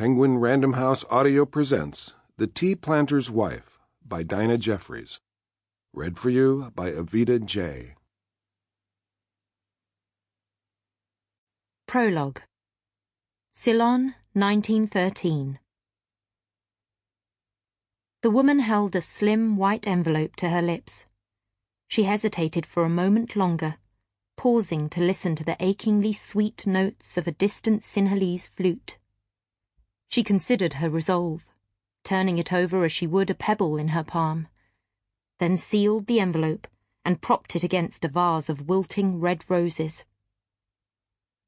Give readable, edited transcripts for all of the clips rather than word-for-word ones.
Penguin Random House Audio presents The Tea Planter's Wife by Dinah Jefferies. Read for you by Avita Jay. Prologue. Ceylon, 1913. The woman held a slim white envelope to her lips. She hesitated for a moment longer, pausing to listen to the achingly sweet notes of a distant Sinhalese flute. She considered her resolve, turning it over as she would a pebble in her palm, then sealed the envelope and propped it against a vase of wilting red roses.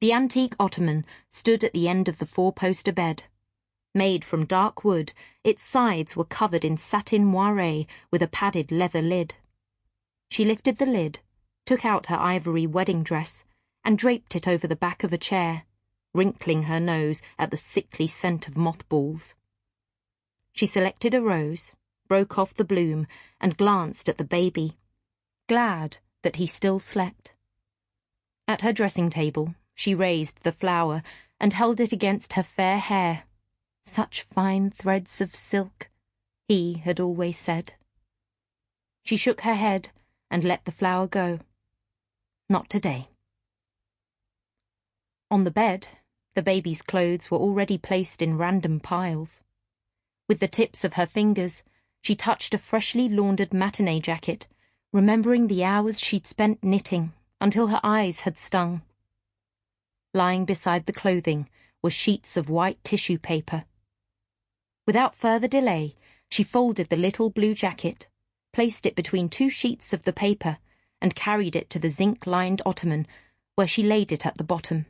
The antique ottoman stood at the end of the four-poster bed. Made from dark wood, its sides were covered in satin moiré with a padded leather lid. She lifted the lid, took out her ivory wedding dress, and draped it over the back of a chair, wrinkling her nose at the sickly scent of mothballs. She selected a rose, broke off the bloom, and glanced at the baby, glad that he still slept. At her dressing table, she raised the flower and held it against her fair hair. Such fine threads of silk, he had always said. She shook her head and let the flower go. Not today. On the bed, the baby's clothes were already placed in random piles. With the tips of her fingers, she touched a freshly laundered matinee jacket, remembering the hours she'd spent knitting until her eyes had stung. Lying beside the clothing were sheets of white tissue paper. Without further delay, she folded the little blue jacket, placed it between two sheets of the paper, and carried it to the zinc-lined ottoman, where she laid it at the bottom.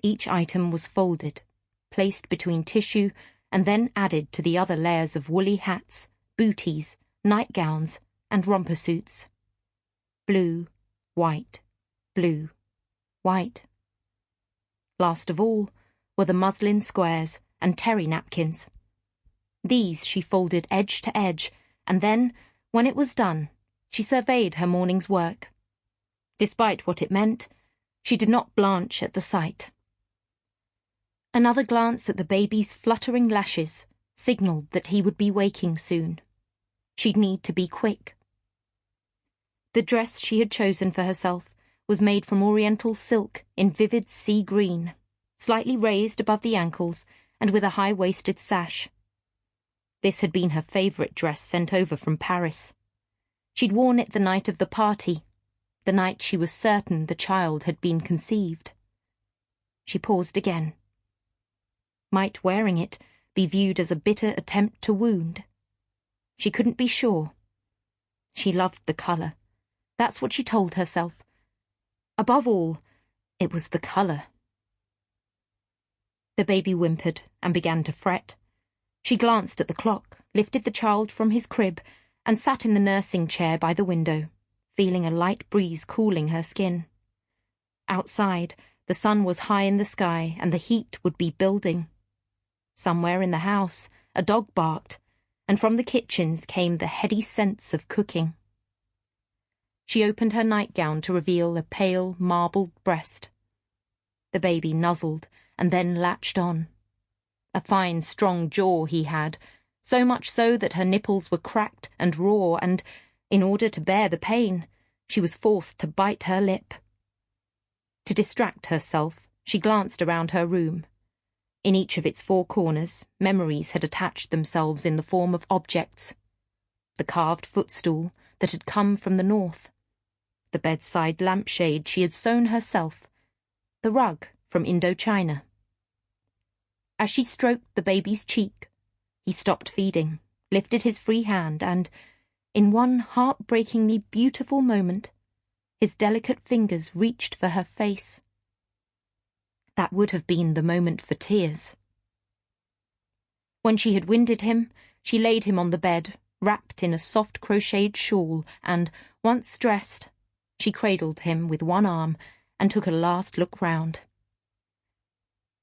Each item was folded, placed between tissue, and then added to the other layers of woolly hats, booties, nightgowns, and romper suits. Blue, white, blue, white. Last of all were the muslin squares and terry napkins. These she folded edge to edge, and then, when it was done, she surveyed her morning's work. Despite what it meant, she did not blanch at the sight. Another glance at the baby's fluttering lashes signalled that he would be waking soon. She'd need to be quick. The dress she had chosen for herself was made from oriental silk in vivid sea green, slightly raised above the ankles and with a high-waisted sash. This had been her favourite dress sent over from Paris. She'd worn it the night of the party, the night she was certain the child had been conceived. She paused again. Might wearing it be viewed as a bitter attempt to wound? She couldn't be sure. She loved the colour. That's what she told herself. Above all, it was the colour. The baby whimpered and began to fret. She glanced at the clock, lifted the child from his crib, and sat in the nursing chair by the window, feeling a light breeze cooling her skin. Outside, the sun was high in the sky and the heat would be building. Somewhere in the house, a dog barked, and from the kitchens came the heady scents of cooking. She opened her nightgown to reveal a pale, marbled breast. The baby nuzzled and then latched on. A fine, strong jaw he had, so much so that her nipples were cracked and raw, and, in order to bear the pain, she was forced to bite her lip. To distract herself, she glanced around her room. In each of its four corners, memories had attached themselves in the form of objects. The carved footstool that had come from the north, the bedside lampshade she had sewn herself, the rug from Indochina. As she stroked the baby's cheek, he stopped feeding, lifted his free hand, and, in one heartbreakingly beautiful moment, his delicate fingers reached for her face. That would have been the moment for tears. When she had winded him, she laid him on the bed, wrapped in a soft crocheted shawl, and, once dressed, she cradled him with one arm and took a last look round.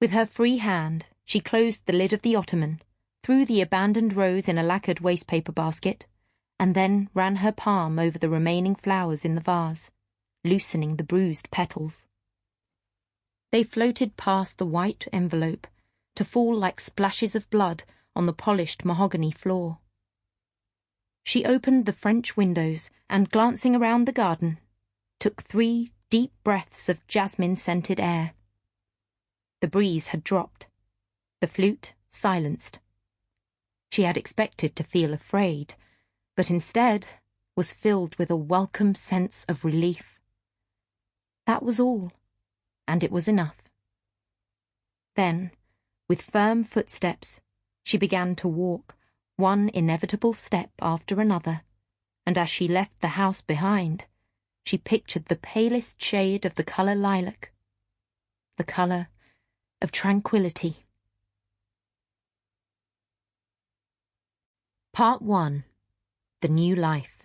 With her free hand, she closed the lid of the ottoman, threw the abandoned rose in a lacquered wastepaper basket, and then ran her palm over the remaining flowers in the vase, loosening the bruised petals. They floated past the white envelope, to fall like splashes of blood on the polished mahogany floor. She opened the French windows and, glancing around the garden, took 3 deep breaths of jasmine-scented air. The breeze had dropped, the flute silenced. She had expected to feel afraid, but instead was filled with a welcome sense of relief. That was all, and it was enough. Then, with firm footsteps, she began to walk, one inevitable step after another, and as she left the house behind, she pictured the palest shade of the colour lilac, the colour of tranquility. Part 1. The New Life.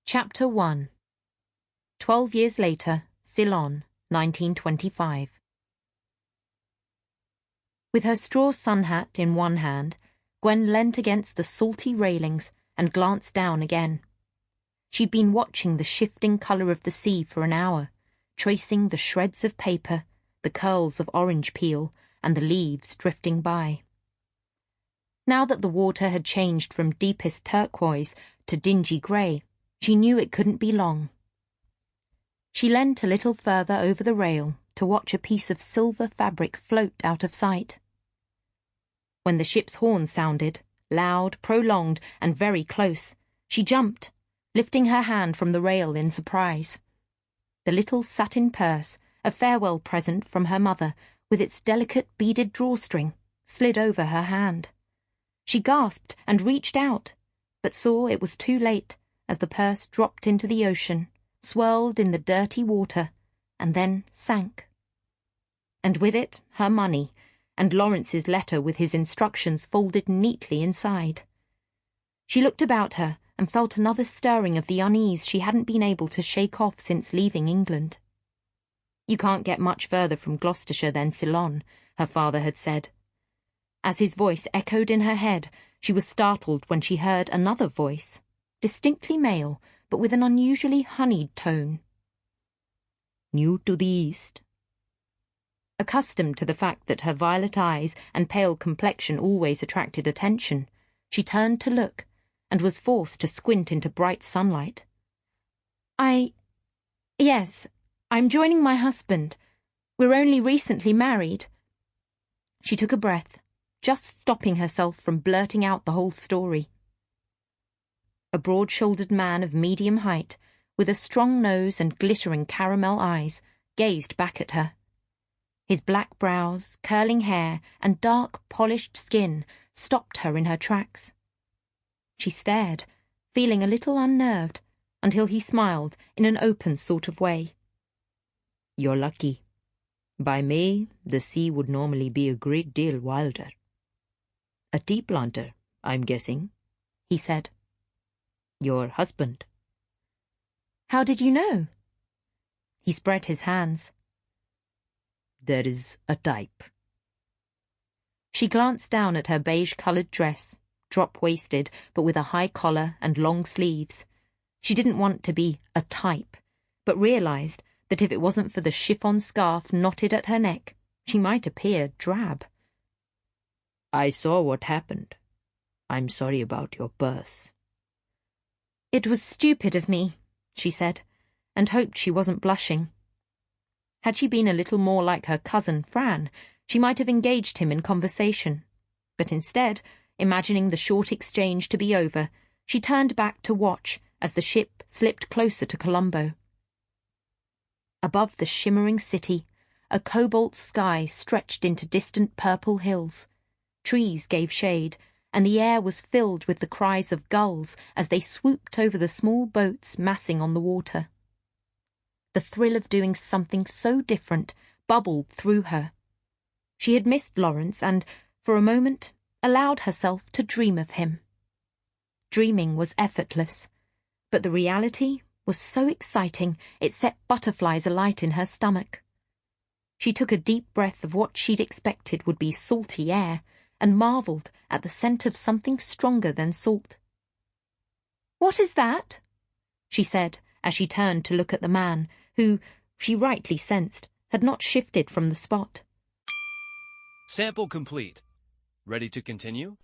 Chapter 1. 12 years later, Ceylon, 1925. With her straw sun hat in one hand, Gwen leant against the salty railings and glanced down again. She'd been watching the shifting colour of the sea for an hour, tracing the shreds of paper, the curls of orange peel, and the leaves drifting by. Now that the water had changed from deepest turquoise to dingy grey, she knew it couldn't be long. She leant a little further over the rail to watch a piece of silver fabric float out of sight. When the ship's horn sounded, loud, prolonged, and very close, she jumped, lifting her hand from the rail in surprise. The little satin purse, a farewell present from her mother, with its delicate beaded drawstring, slid over her hand. She gasped and reached out, but saw it was too late as the purse dropped into the ocean, swirled in the dirty water, and then sank. And with it, her money, and Laurence's letter with his instructions folded neatly inside. She looked about her and felt another stirring of the unease she hadn't been able to shake off since leaving England. "You can't get much further from Gloucestershire than Ceylon," her father had said. As his voice echoed in her head, she was startled when she heard another voice, distinctly male, but with an unusually honeyed tone. "New to the east." Accustomed to the fact that her violet eyes and pale complexion always attracted attention, she turned to look, and was forced to squint into bright sunlight. Yes, I'm joining my husband. We're only recently married." She took a breath, just stopping herself from blurting out the whole story. A broad-shouldered man of medium height, with a strong nose and glittering caramel eyes, gazed back at her. His black brows, curling hair, and dark, polished skin stopped her in her tracks. She stared, feeling a little unnerved, until he smiled in an open sort of way. "You're lucky. By May, the sea would normally be a great deal wilder." "A tea planter, I'm guessing," he said. "Your husband." "How did you know?" He spread his hands. "There is a type." She glanced down at her beige-coloured dress, drop-waisted but with a high collar and long sleeves. She didn't want to be a type, but realised that if it wasn't for the chiffon scarf knotted at her neck, she might appear drab. "I saw what happened. I'm sorry about your purse." "It was stupid of me," she said, and hoped she wasn't blushing. Had she been a little more like her cousin Fran, she might have engaged him in conversation, but instead, imagining the short exchange to be over, she turned back to watch as the ship slipped closer to Colombo. Above the shimmering city, a cobalt sky stretched into distant purple hills. Trees gave shade, and the air was filled with the cries of gulls as they swooped over the small boats massing on the water. The thrill of doing something so different bubbled through her. She had missed Laurence and, for a moment, allowed herself to dream of him. Dreaming was effortless, but the reality was so exciting it set butterflies alight in her stomach. She took a deep breath of what she'd expected would be salty air and marvelled at the scent of something stronger than salt. "What is that?" she said as she turned to look at the man, who, she rightly sensed, had not shifted from the spot, Sample complete. Ready to continue?